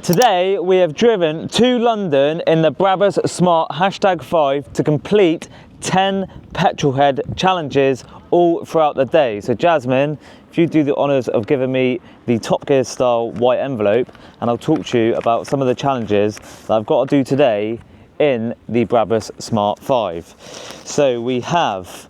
Today we have driven to London in the Brabus Smart #5 to complete 10 petrol head challenges all throughout the day. So Jasmine, if you do the honours of giving me the Top Gear style white envelope, and I'll talk to you about some of the challenges that I've got to do today in the Brabus Smart 5. So we have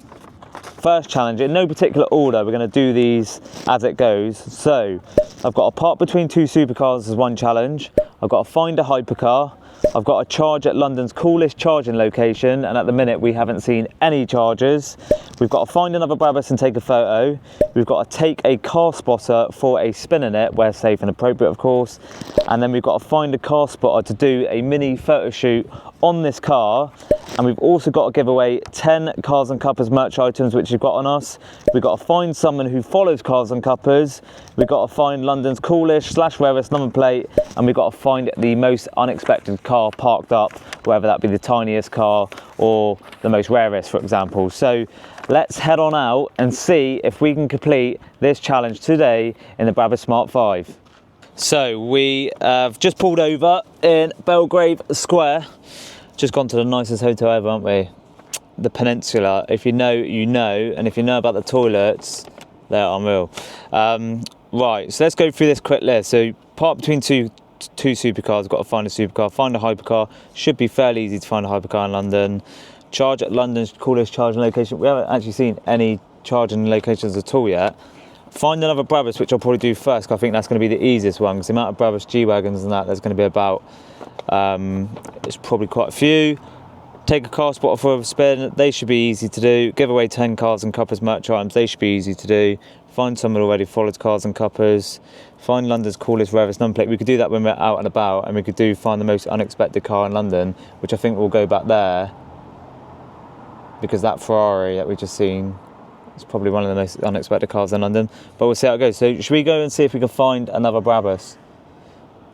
first challenge, in no particular order, we're going to do these as it goes. So I've got to park between two supercars as one challenge. I've got to find a hypercar. I've got to charge at London's coolest charging location, and at the minute we haven't seen any chargers. We've got to find another Brabus and take a photo. We've got to take a car spotter for a spin in it, where safe and appropriate of course. And then we've got to find a car spotter to do a mini photo shoot on this car. And we've also got to give away 10 Cars and Cuppas merch items which you've got on us. We've got to find someone who follows Cars and Cuppas. We've got to find London's coolest / rarest number plate, and we've got to find the most unexpected car parked up, whether that be the tiniest car or the most rarest, for example. So let's head on out and see if we can complete this challenge today in the Brabus Smart 5. So we have just pulled over in Belgrave Square. Just gone to the nicest hotel ever, haven't we? The Peninsula. If you know, you know, and if you know about the toilets, they're unreal. Right, so let's go through this quick list. So park between two supercars. Got to find a supercar, find a hypercar. Should be fairly easy to find a hypercar in London. Charge at London's coolest charging location. We haven't actually seen any charging locations at all yet. Find another Brabus, which I'll probably do first, because I think that's going to be the easiest one, because the amount of Brabus G-Wagons and that there's going to be about, it's probably quite a few. Take a car spotter for a spin, they should be easy to do. Give away 10 Cars and Cuppas merch items, they should be easy to do. Find someone already follows Cars and Cuppas. Find London's coolest, rarest number plate. We could do that when we're out and about, and we could find the most unexpected car in London, which I think will go back there, because that Ferrari that we've just seen, it's probably one of the most unexpected cars in London, but we'll see how it goes. So should we go and see if we can find another Brabus?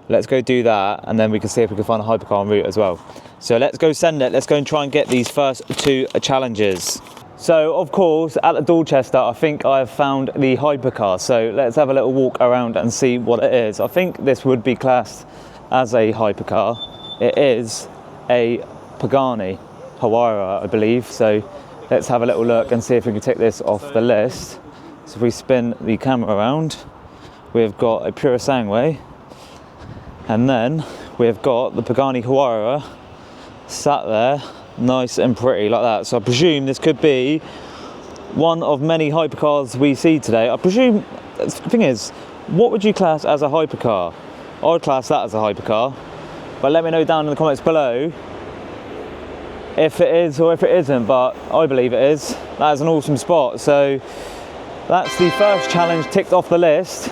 Let's go do that, and then we can see if we can find a hypercar en route as well. So let's go send it. Let's go and try and get these first two challenges. So of course, at the Dorchester, I think I've found the hypercar. So let's have a little walk around and see what it is. I think this would be classed as a hypercar. It is a Pagani Huayra, I believe. So let's have a little look and see if we can take this off the list. So if we spin the camera around, we've got a Pura Sangue, and then we've got the Pagani Huayra sat there, nice and pretty like that. So I presume this could be one of many hypercars we see today. I presume, the thing is, what would you class as a hypercar? I'd class that as a hypercar, but let me know down in the comments below if it is or if it isn't, but I believe it is. That is an awesome spot. So that's the first challenge ticked off the list,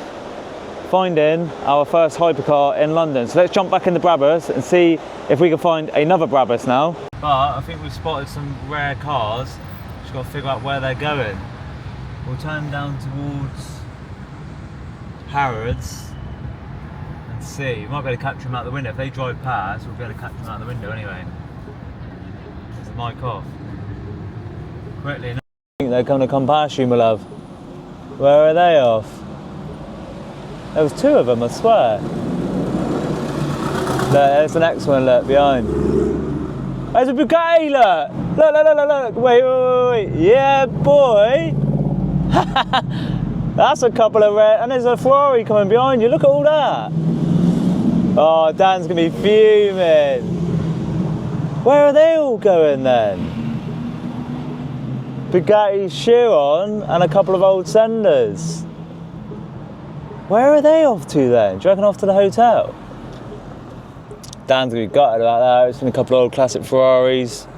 finding our first hypercar in London. So let's jump back in the Brabus and see if we can find another Brabus now. But I think we've spotted some rare cars. Just got to figure out where they're going. We'll turn down towards Harrods and see. We might be able to capture them out the window. If they drive past, we'll be able to capture them out the window anyway. Mic off. Quickly. I think they're going to come past you, my love. Where are they off? There was two of them, I swear. Look, there's the next one, look, behind. There's a Bugatti, look! Look. Wait. Yeah, boy! That's a couple of rare, and there's a Ferrari coming behind you, look at all that! Oh, Dan's going to be fuming. Where are they all going then? Bugatti Chiron and a couple of old Senders. Where are they off to then? Do you reckon off to the hotel? Dan's gonna be gutted about that. It's been a couple of old classic Ferraris.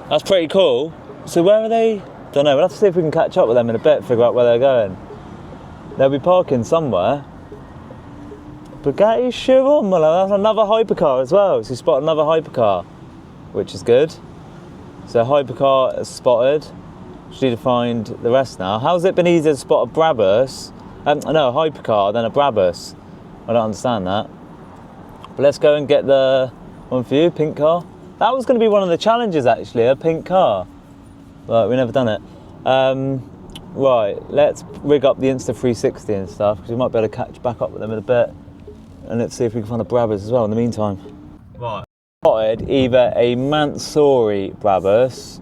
That's pretty cool. So where are they? Don't know, we'll have to see if we can catch up with them in a bit, figure out where they're going. They'll be parking somewhere. Bugatti Chiron, that's another hypercar as well. So you spot another hypercar, which is good. So hypercar is spotted. Just need to find the rest now. How's it been easier to spot a Brabus? No, a hypercar than a Brabus. I don't understand that. But let's go and get the one for you, pink car. That was going to be one of the challenges actually, a pink car. But we never done it. Right, let's rig up the Insta360 and stuff, because we might be able to catch back up with them in a bit. and let's see if we can find a Brabus as well in the meantime. Right. Spotted either a Mansouri Brabus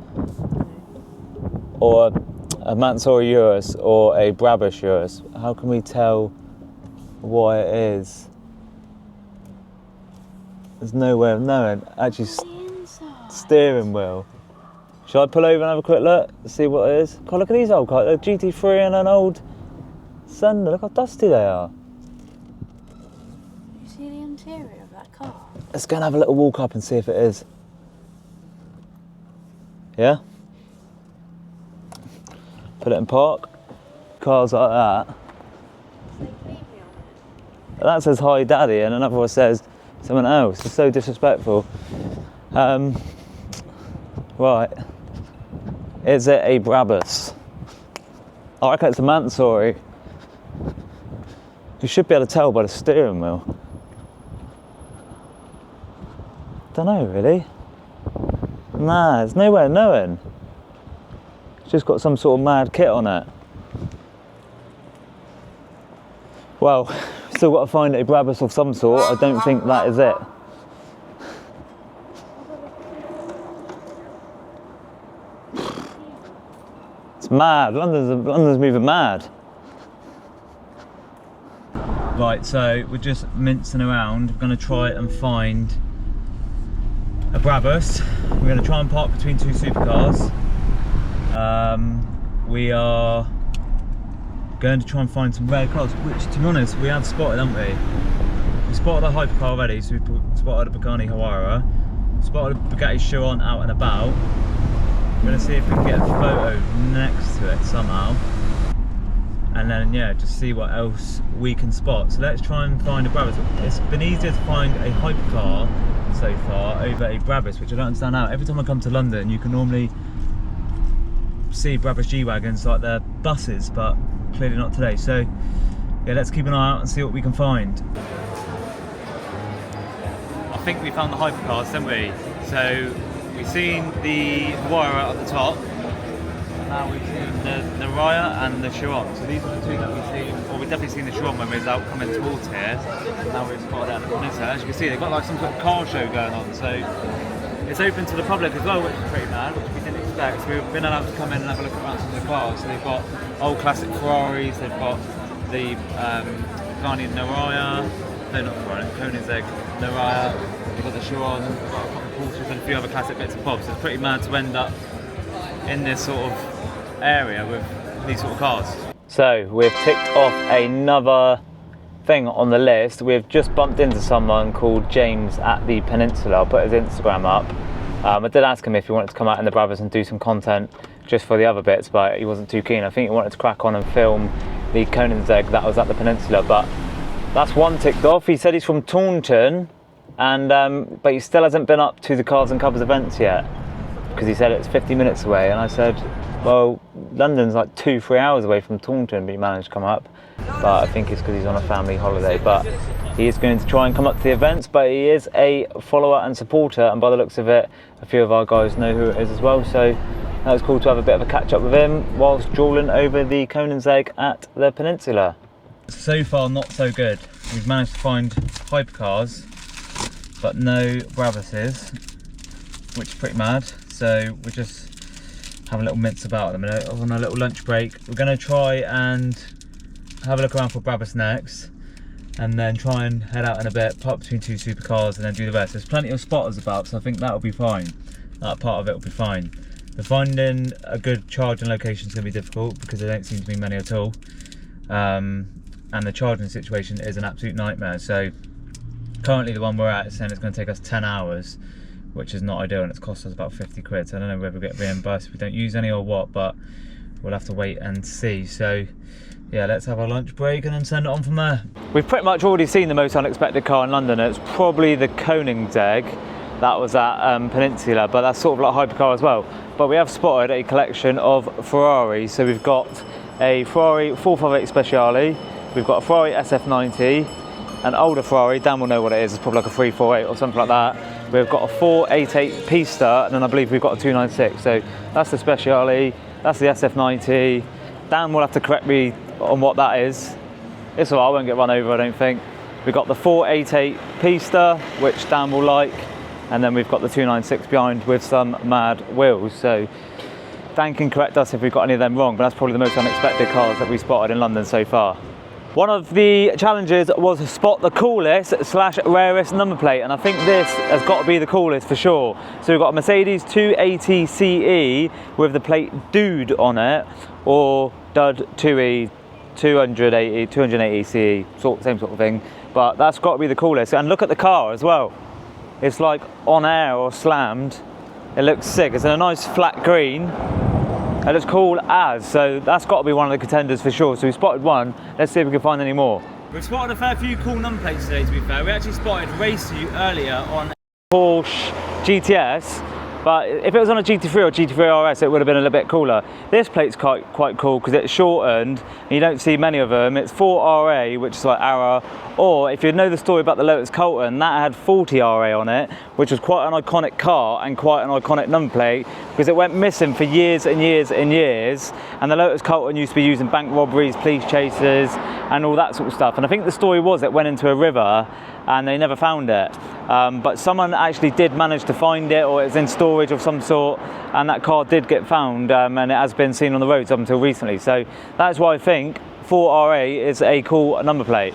or a Mansouri Urus or a Brabus Urus. How can we tell what it is? There's no way of knowing. Actually, steering wheel. Shall I pull over and have a quick look to see what it is? God, look at these old cars. A GT3 and an old Thunder. Look how dusty they are. You see the interior of that car? Let's go and have a little walk up and see if it is. Yeah? Put it in park. Cars like that. That says hi daddy and another one says someone else. It's so disrespectful. Right. Is it a Brabus? I reckon it's a Mansouri. You should be able to tell by the steering wheel. Don't know really. Nah, there's no way of knowing. It's just got some sort of mad kit on it. Well, still got to find a Brabus of some sort. I don't think that is it. It's mad. London's moving mad. Right, so we're just mincing around. We're going to try and find a Brabus. We're going to try and park between two supercars. We are going to try and find some rare cars, which, to be honest, we have spotted, haven't we? We spotted a hypercar already, so we spotted a Pagani Huayra, spotted a Bugatti Chiron out and about. We're going to see if we can get a photo next to it somehow, and then yeah, just see what else we can spot. So let's try and find a Brabus. It's been easier to find a hypercar so far over a Brabus, which I don't understand now. Every time I come to London, you can normally see Brabus G-Wagons like they're buses, but clearly not today. So yeah, let's keep an eye out and see what we can find. I think we found the hypercars, didn't we? So we've seen the Huayra at the top, and now we've seen the Raya and the Chiron. So these are the two that we've seen, or we've definitely seen the Chiron when we was out coming towards here. Now we've spotted out the peninsula. As you can see, they've got like some sort of car show going on. So it's open to the public as well, which is pretty mad, which we didn't expect. So we've been allowed to come in and have a look around some of the cars. So they've got old classic Ferraris, they've got the Pagani Naraya, no not Ferrari, Koenigsegg Naraya, they've got the Chiron, they've got a couple of Porsches and a few other classic bits and bobs. So it's pretty mad to end up in this sort of area with these sort of cars. So we've ticked off another thing on the list. We've just bumped into someone called James at the Peninsula. I'll put his Instagram up. I did ask him if he wanted to come out in the Brabus and do some content just for the other bits, but he wasn't too keen. I think he wanted to crack on and film the Koenigsegg that was at the Peninsula, but that's one ticked off. He said he's from Taunton, and but he still hasn't been up to the Cars and Cuppas events yet, because he said it's 50 minutes away, and I said, well, London's like 2-3 hours away from Taunton, but he managed to come up. But I think it's because he's on a family holiday. But he is going to try and come up to the events, but he is a follower and supporter, and by the looks of it, a few of our guys know who it is as well. So that was cool to have a bit of a catch up with him whilst drooling over the Koenigsegg at the Peninsula. So far, not so good. We've managed to find hypercars, but no Brabuses, which is pretty mad. So we're just having a little mince about them on a little lunch break. We're going to try and have a look around for Brabus next, and then try and head out in a bit, park between two supercars, and then do the rest. There's plenty of spotters about, so I think that'll be fine. That part of it will be fine. But finding a good charging location is going to be difficult because there don't seem to be many at all. And the charging situation is an absolute nightmare. So currently the one we're at is saying it's going to take us 10 hours, which is not ideal, and it's cost us about 50 quid. So I don't know whether we get reimbursed if we don't use any or what, but we'll have to wait and see. So yeah, let's have our lunch break and then send it on from there. We've pretty much already seen the most unexpected car in London. It's probably the Koenigsegg that was at Peninsula, but that's sort of like hypercar as well. But we have spotted a collection of Ferraris. So we've got a Ferrari 458 Speciale, we've got a Ferrari SF90, an older Ferrari, Dan will know what it is, it's probably like a 348 or something like that. We've got a 488 Pista, and then I believe we've got a 296. So that's the Speciale, that's the SF90. Dan will have to correct me on what that is. It's alright, I won't get run over, I don't think. We've got the 488 Pista, which Dan will like, and then we've got the 296 behind with some mad wheels. So Dan can correct us if we've got any of them wrong, but that's probably the most unexpected cars that we spotted in London so far. One of the challenges was to spot the coolest / rarest number plate, and I think this has got to be the coolest for sure. So we've got a Mercedes 280 CE with the plate Dude on it, or Dud 2E 280 CE, same sort of thing. But that's got to be the coolest. And look at the car as well. It's like on air or slammed. It looks sick. It's in a nice flat green. It looks cool as, so that's got to be one of the contenders for sure. So we spotted one, let's see if we can find any more. We've spotted a fair few cool number plates today, to be fair. We actually spotted Race You earlier on Porsche GTS, but if it was on a GT3 or GT3 RS, it would have been a little bit cooler. This plate's quite cool because it's shortened, and you don't see many of them. It's 4RA, which is like ARA, or if you know the story about the Lotus Colton, that had 40RA on it, which was quite an iconic car and quite an iconic number plate, because it went missing for years and years and years, and the Lotus Colton used to be used in bank robberies, police chases, and all that sort of stuff. And I think the story was it went into a river and they never found it. But someone actually did manage to find it, or it's in storage of some sort, and that car did get found, and it has been seen on the roads up until recently. So that's why I think 4RA is a cool number plate.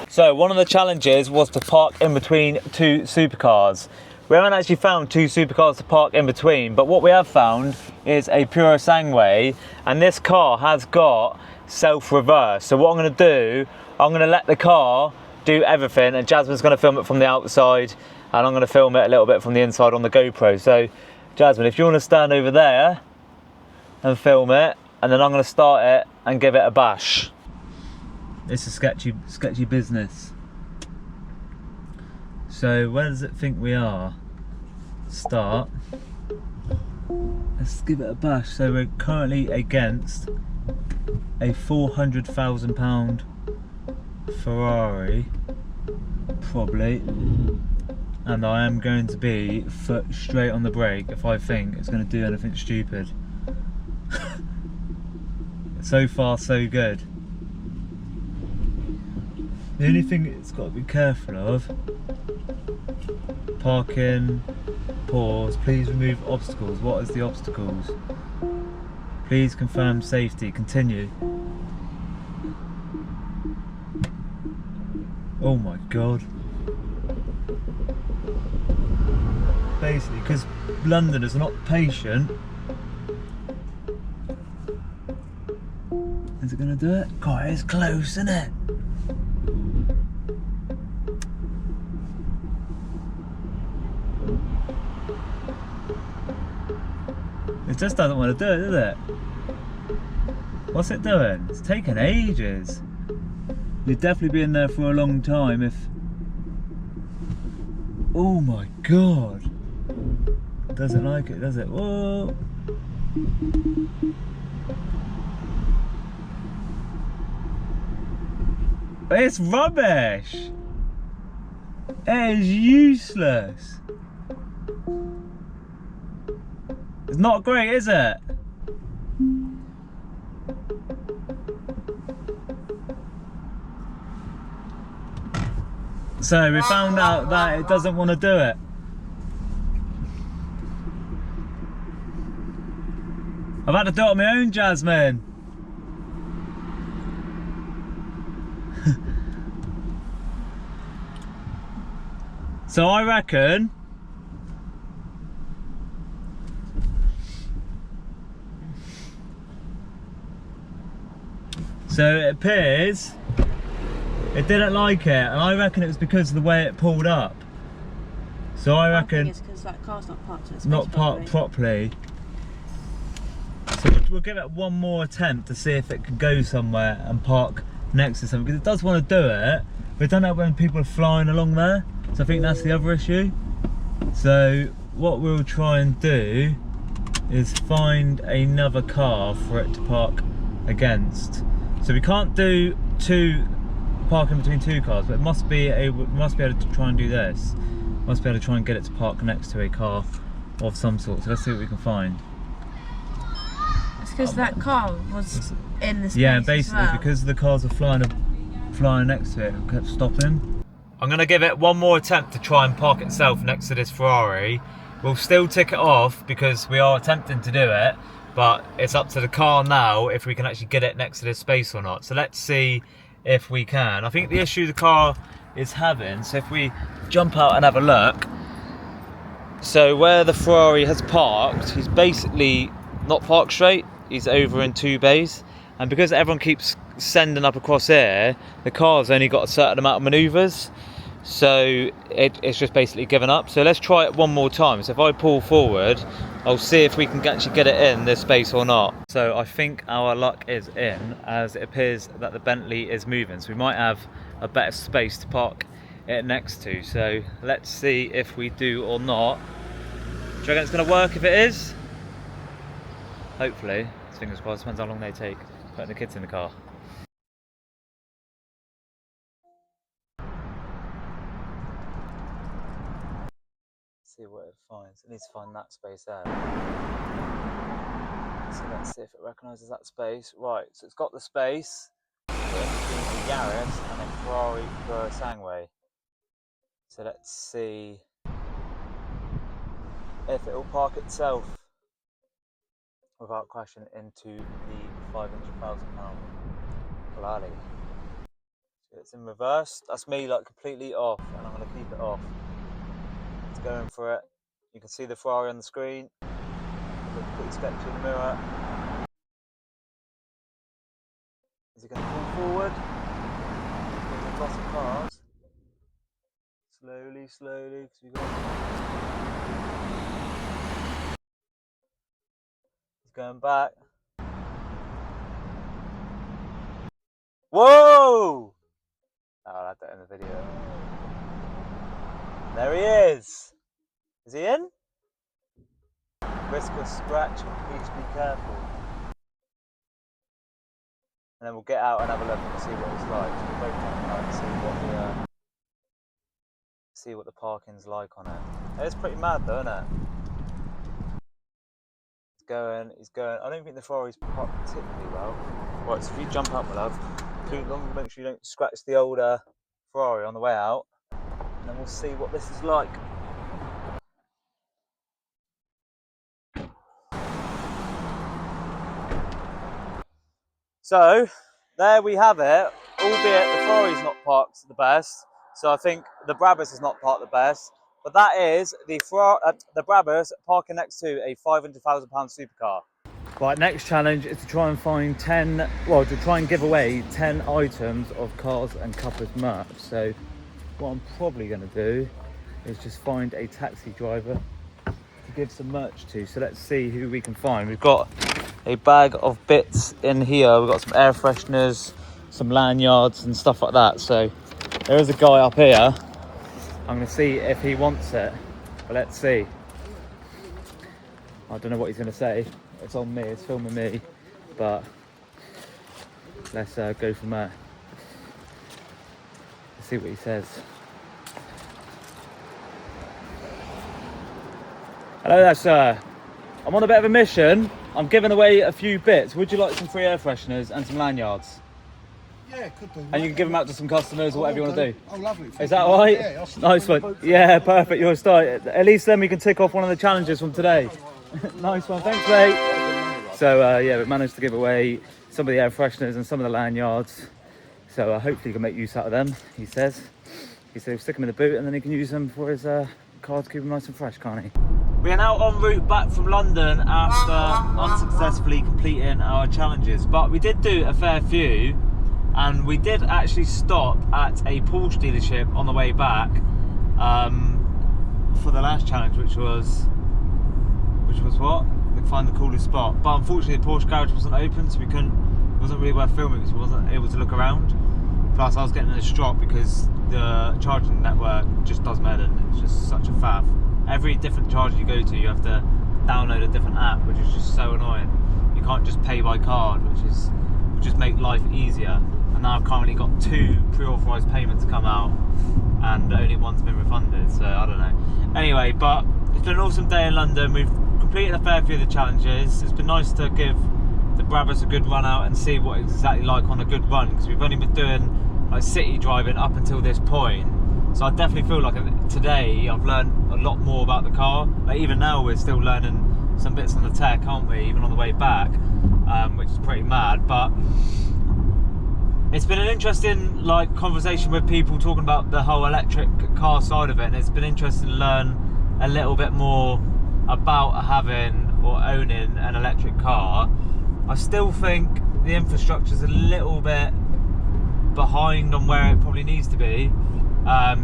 So one of the challenges was to park in between two supercars. We haven't actually found two supercars to park in between, but what we have found is a Puro Sangue, and this car has got self-reverse. So what I'm going to do, I'm going to let the car do everything, and Jasmine's going to film it from the outside, and I'm going to film it a little bit from the inside on the GoPro. So Jasmine, if you want to stand over there and film it, and then I'm going to start it and give it a bash. It's a sketchy business. So where does it think we are? Start. Let's give it a bash. So we're currently against a £400,000 Ferrari, probably, and I am going to be foot straight on the brake if I think it's going to do anything stupid. So far so good. The only thing it's got to be careful of: parking, pause, please remove obstacles. What is the obstacles? Please confirm safety, continue. Oh my god. Basically, because Londoners are not patient. Is it going to do it? God, it's close, isn't it? It just doesn't want to do it, does it? What's it doing? It's taking ages. You'd definitely be in there for a long time if... Oh my god. Doesn't like it, does it? Whoa. It's rubbish. It is useless. It's not great, is it? So we found out that it doesn't want to do it. I've had to do it on my own, Jasmine. So I reckon so it appears it didn't like it, and I reckon it was because of the way it pulled up. So I reckon it's because that car's not parked in its not space parked properly. So we'll give it one more attempt to see if it can go somewhere and park next to something, because it does want to do it. We don't know when people are flying along there, so I think that's the other issue. So what we'll try and do is find another car for it to park against. So we can't do parking between two cars, but it must be able to try and do this. Must be able to try and get it to park next to a car of some sort. So let's see what we can find. It's because that car was in the space. Yeah, basically as well. because the cars are flying flying next to it, it kept stopping. I'm going to give it one more attempt to try and park itself next to this Ferrari. We'll still tick it off because we are attempting to do it, but it's up to the car now if we can actually get it next to this space or not. So let's see if we can. I think the issue the car is having, so if we jump out and have a look, so where the Ferrari has parked, he's basically not parked straight, he's over in two bays, and because everyone keeps sending up across here, the car's only got a certain amount of manoeuvres, so it's just basically given up. So let's try it one more time. So if I pull forward, I'll see if we can actually get it in this space or not. So I think our luck is in, as it appears that the Bentley is moving, so we might have a better space to park it next to. So let's see if we do or not. Do you reckon it's going to work if it is? Hopefully. Fingers crossed. Depends how long they take putting the kids in the car. See what it finds. It needs to find that space there. So let's see if it recognises that space. Right, so it's got the space between the Yaris and a Ferrari Sangway. So let's see if it will park itself without crashing into the £500,000 Ferrari. So it's in reverse. That's me like completely off, and I'm going to keep it off. It's going for it. You can see the Ferrari on the screen. It looks pretty sketchy in the mirror. Is he going to pull forward? There's lots of cars. Slowly, slowly, because we've got... He's going back. Whoa! Oh, I'll add that in the video. There he is! Is he in? Risk of scratch, please be careful. And then we'll get out and have a look and see what it's like. So we'll both jump out and see what the parking's like on it. It's pretty mad though, isn't it? He's going. I don't think the Ferrari's parked particularly well. Right, so if you jump out, my love, too long, make sure you don't scratch the old Ferrari on the way out, and then we'll see what this is like. So there we have it, albeit the Ferrari's not parked the best, so I think the Brabus is not parked the best, but that is the Brabus parking next to a £500,000 supercar. Right, next challenge is to try and find to try and give away 10 items of Cars and Cuppas merch. So what I'm probably going to do is just find a taxi driver to give some merch to. So let's see who we can find. We've got a bag of bits in here. We've got some air fresheners, some lanyards and stuff like that. So there is a guy up here. I'm going to see if he wants it, but let's see. I don't know what he's going to say. It's on me, it's filming me, but let's go from there. Let's see what he says. Hello there, sir. I'm on a bit of a mission. I'm giving away a few bits. Would you like some free air fresheners and some lanyards? Yeah, could do. And you can give them out to some customers or whatever you want to do. Oh, lovely. Is that all right? Yeah, nice one. Yeah, perfect. You're a star. At least then we can tick off one of the challenges from today. Nice one. Thanks, mate. So, yeah, we managed to give away some of the air fresheners and some of the lanyards. So, hopefully you can make use out of them, he says. He said he'll stick them in the boot and then he can use them for his car to keep them nice and fresh, can't he? We are now en route back from London after unsuccessfully completing our challenges. But we did do a fair few. And we did actually stop at a Porsche dealership on the way back for the last challenge, which was what? We find the coolest spot. But unfortunately the Porsche garage wasn't open, so it wasn't really worth filming because we wasn't able to look around. Plus I was getting in a strop because the charging network just does meddle. It's just such a faff. Every different charger you go to, you have to download a different app, which is just so annoying. You can't just pay by card, which will just make life easier. And now I've currently got 2 pre-authorised payments come out and only one's been refunded, so I don't know. Anyway, but it's been an awesome day in London. We've completed a fair few of the challenges. It's been nice to give the Brabus a good run out and see what it's exactly like on a good run, because we've only been doing like city driving up until this point. So I definitely feel like today I've learned a lot more about the car. Like even now we're still learning some bits on the tech, aren't we? Even on the way back, which is pretty mad. But it's been an interesting like conversation with people talking about the whole electric car side of it, and it's been interesting to learn a little bit more about having or owning an electric car. I still think the infrastructure's a little bit behind on where it probably needs to be,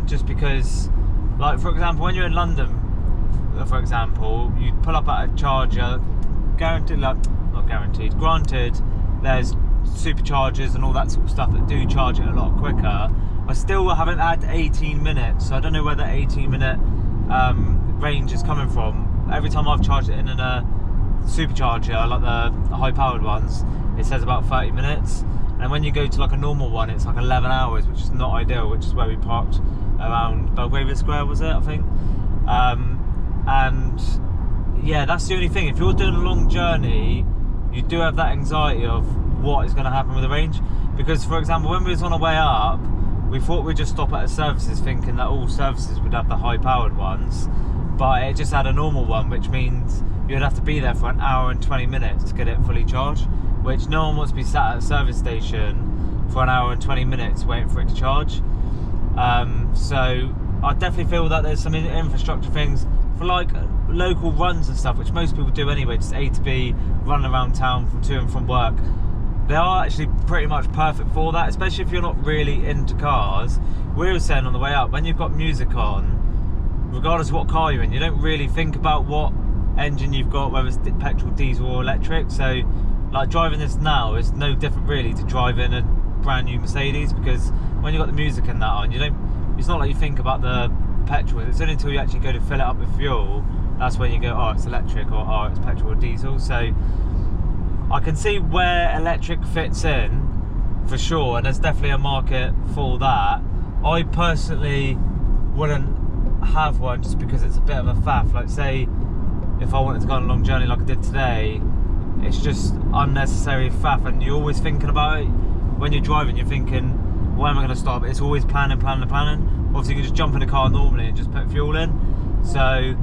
just because, like for example, when you're in London, for example, you pull up at a charger, guaranteed, like not guaranteed, granted, there's superchargers and all that sort of stuff that do charge it a lot quicker. I still haven't had 18 minutes, so I don't know where that 18-minute range is coming from. Every time I've charged it in a supercharger, like the high-powered ones, it says about 30 minutes. And when you go to like a normal one, it's like 11 hours, which is not ideal, which is where we parked around Belgravia Square, was it, I think? And yeah, that's the only thing. If you're doing a long journey, you do have that anxiety of what is going to happen with the range. Because, for example, when we was on our way up, we thought we'd just stop at the services thinking that all services would have the high-powered ones, but it just had a normal one, which means you'd have to be there for an hour and 20 minutes to get it fully charged, which no one wants to be sat at a service station for an hour and 20 minutes waiting for it to charge. So I definitely feel that there's some infrastructure things for like local runs and stuff, which most people do anyway, just A to B, running around town from to and from work. They are actually pretty much perfect for that, especially if you're not really into cars. We were saying on the way up, when you've got music on, regardless of what car you're in, you don't really think about what engine you've got, whether it's petrol, diesel or electric. So like driving this now is no different really to driving a brand new Mercedes, because when you've got the music and that on, it's not like you think about the petrol. It's only until you actually go to fill it up with fuel, that's when you go, oh, it's electric, or oh, it's petrol or diesel. So I can see where electric fits in for sure, and there's definitely a market for that. I personally wouldn't have one just because it's a bit of a faff. Like say if I wanted to go on a long journey like I did today, it's just unnecessary faff, and you're always thinking about it. When you're driving, you're thinking, where am I going to stop? It's always planning. Obviously you can just jump in a car normally and just put fuel in. So,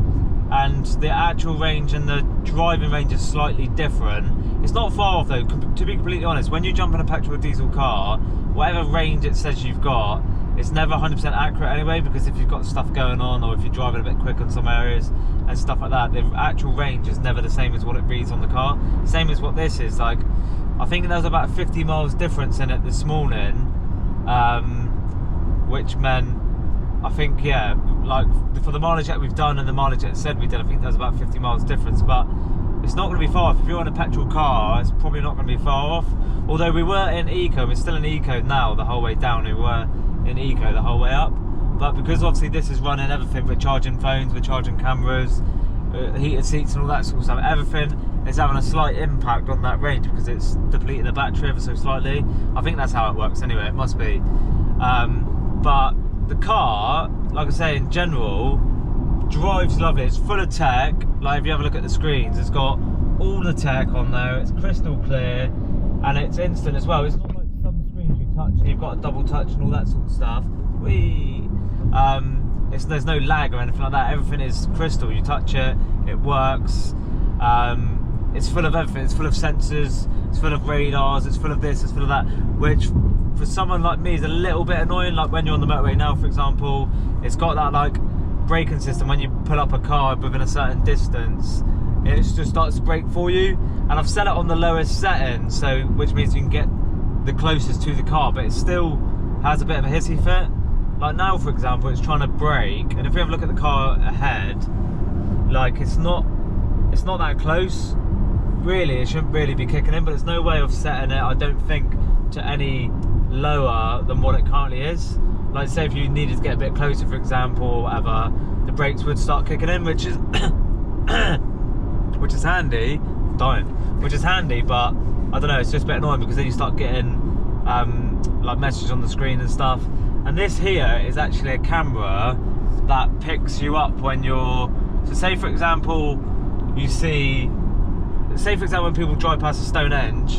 and the actual range and the driving range is slightly different. It's not far off though, to be completely honest. When you jump in a petrol or diesel car, whatever range it says you've got, it's never 100% accurate anyway, because if you've got stuff going on, or if you're driving a bit quick in some areas and stuff like that, the actual range is never the same as what it reads on the car. Same as what this is. Like, I think there was about 50 miles difference in it this morning, which meant, I think, yeah, like for the mileage that we've done and the mileage that it said we did, I think there was about 50 miles difference. But it's not going to be far off. If you're in a petrol car, it's probably not going to be far off. Although we were in eco, we're still in eco now the whole way down. We were in eco the whole way up. But because obviously this is running everything, we're charging phones, we're charging cameras, heated seats and all that sort of stuff. Everything is having a slight impact on that range because it's depleting the battery ever so slightly. I think that's how it works anyway, it must be. But the car, like I say, in general, drives lovely. It's full of tech. Like if you have a look at the screens, it's got all the tech on there. It's crystal clear and it's instant as well. It's not like some screens you touch and you've got a double touch and all that sort of stuff. There's no lag or anything like that. Everything is crystal. You touch it, it works. It's full of everything. It's full of sensors, it's full of radars, it's full of this, it's full of that, which for someone like me is a little bit annoying. Like when you're on the motorway now, for example, it's got that like braking system. When you pull up a car within a certain distance, it just starts to brake for you. And I've set it on the lowest setting, so which means you can get the closest to the car, but it still has a bit of a hissy fit. Like now, for example, it's trying to brake, and if we have a look at the car ahead, like it's not that close. Really, it shouldn't really be kicking in, but there's no way of setting it, I don't think, to any lower than what it currently is. Like say if you needed to get a bit closer, for example, or whatever, the brakes would start kicking in, which is which is handy. Which is handy, but I don't know, it's just a bit annoying because then you start getting like messages on the screen and stuff. And this here is actually a camera that picks you up when you're, so say for example you see, say for example when people drive past a Stonehenge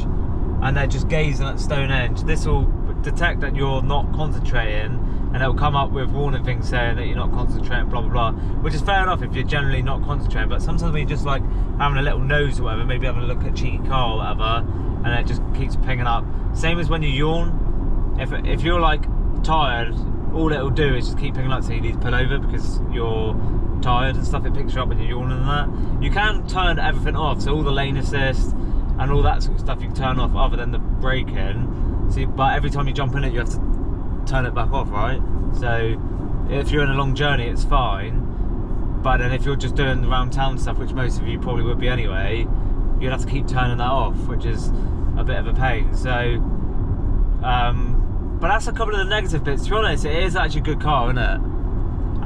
and they're just gazing at Stonehenge, this will detect that you're not concentrating, and it'll come up with warning things saying that you're not concentrating, blah blah blah, which is fair enough if you're generally not concentrating. But sometimes when you're just like having a little nose or whatever, maybe having a look at a cheeky car or whatever, and it just keeps pinging up. Same as when you yawn. If you're like tired, all it'll do is just keep pinging up, so you need to pull over because you're tired and stuff. It picks you up when you're yawning and that. You can turn everything off, so all the lane assist and all that sort of stuff you can turn off other than the braking. So, but every time you jump in it, you have to turn it back off, right? So if you're in a long journey, it's fine. But then if you're just doing the round town stuff, which most of you probably would be anyway, you'd have to keep turning that off, which is a bit of a pain. So, but that's a couple of the negative bits. To be honest, it is actually a good car, isn't it?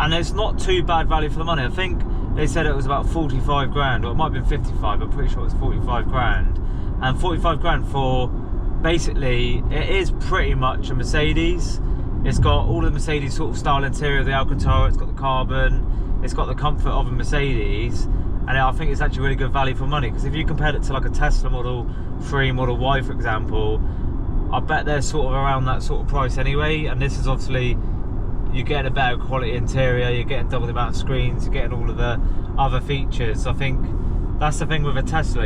And it's not too bad value for the money. I think they said it was about 45 grand, or it might have been 55, I'm pretty sure it was 45 grand. And 45 grand for, basically, it is pretty much a Mercedes. It's got all the Mercedes sort of style interior of the Alcantara, it's got the carbon, it's got the comfort of a Mercedes, and I think it's actually really good value for money, because if you compared it to like a Tesla Model 3, Model Y for example, I bet they're sort of around that sort of price anyway, and this is obviously, you're getting a better quality interior, you're getting double the amount of screens, you're getting all of the other features. I think that's the thing with a Tesla,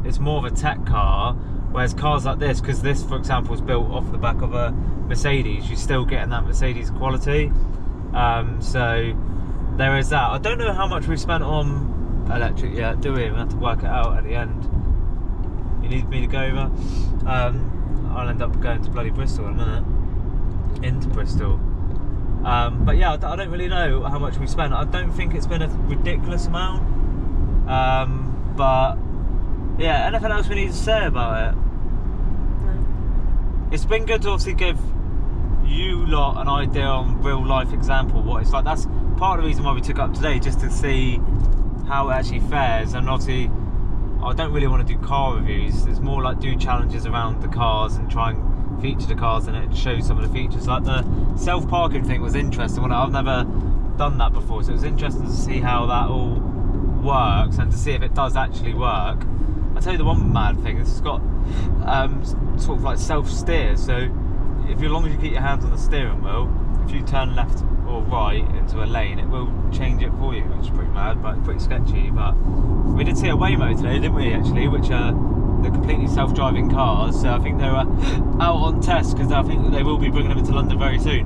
it's more of a tech car, whereas cars like this, because this for example is built off the back of a Mercedes, you're still getting that Mercedes quality. So there is that. I don't know how much we've spent on electric yet, do we? We'll have to work it out at the end. You need me to go over? I'll end up going to bloody Bristol in a minute, into Bristol. But yeah, I don't really know how much we spent. I don't think it's been a ridiculous amount. But yeah, anything else we need to say about it? No. It's been good to obviously give you lot an idea on real life example what it's like. That's part of the reason why we took it up today, just to see how it actually fares. And obviously I don't really want to do car reviews, it's more like do challenges around the cars and try and feature the cars and it shows some of the features. Like the self-parking thing was interesting. I've never done that before, so it was interesting to see how that all works and to see if it does actually work. I'll tell you the one mad thing, it's got sort of like self-steer, so if as long as you keep your hands on the steering wheel, if you turn left or right into a lane, it will change it for you, which is pretty mad, but pretty sketchy. But we did see a Waymo today, didn't we, actually, which are the completely self-driving cars, so I think they were out on test, because I think they will be bringing them into London very soon.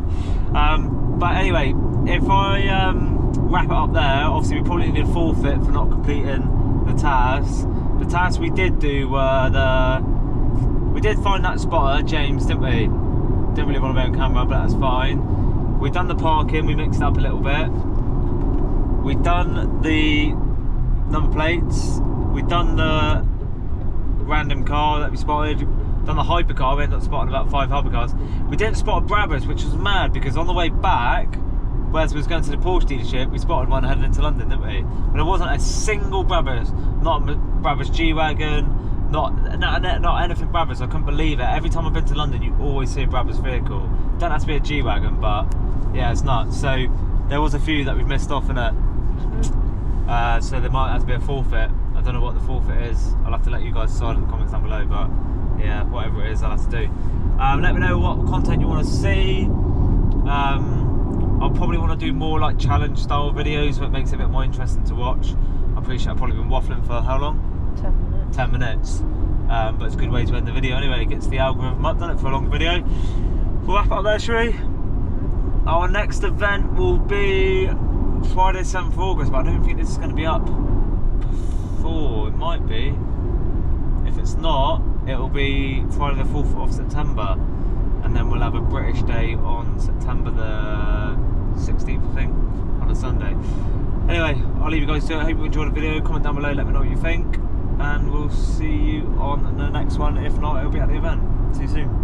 But anyway, if I wrap it up there, obviously we probably need a forfeit for not completing the tasks. The tasks we did do were we did find that spotter, James, didn't we? Didn't really want to be on camera, but that's fine. We've done the parking, we mixed it up a little bit. We've done the number plates. We've done the random car that we spotted. We've done the hypercar, we ended up spotting about 5 hypercars. We didn't spot a Brabus, which was mad, because on the way back, whereas we was going to the Porsche dealership, we spotted one heading into London, didn't we? But there wasn't a single Brabus, not a Brabus G-Wagon, not anything Brabus. I couldn't believe it. Every time I've been to London, you always see a Brabus vehicle. Don't have to be a G-Wagon, but yeah, it's nuts. So there was a few that we've missed off in it. So there might have to be a forfeit. I don't know what the forfeit is. I'll have to let you guys decide in the comments down below, but yeah, whatever it is, I'll have to do. Let me know what content you want to see. I'll probably want to do more like challenge style videos, so it makes it a bit more interesting to watch. I'm pretty sure I've probably been waffling for how long? 10 minutes. 10 minutes. But it's a good way to end the video anyway. It gets the algorithm up, done it for a long video. We'll wrap up there, shall we? Our next event will be Friday 7th of August, but I don't think this is going to be up before. It might be. If it's not, it'll be Friday the 4th of September, and then we'll have a British Day on September the 16th, I think, on a Sunday. Anyway, I'll leave you guys to it. I hope you enjoyed the video. Comment down below, let me know what you think, and we'll see you on the next one. If not, it'll be at the event. See you soon.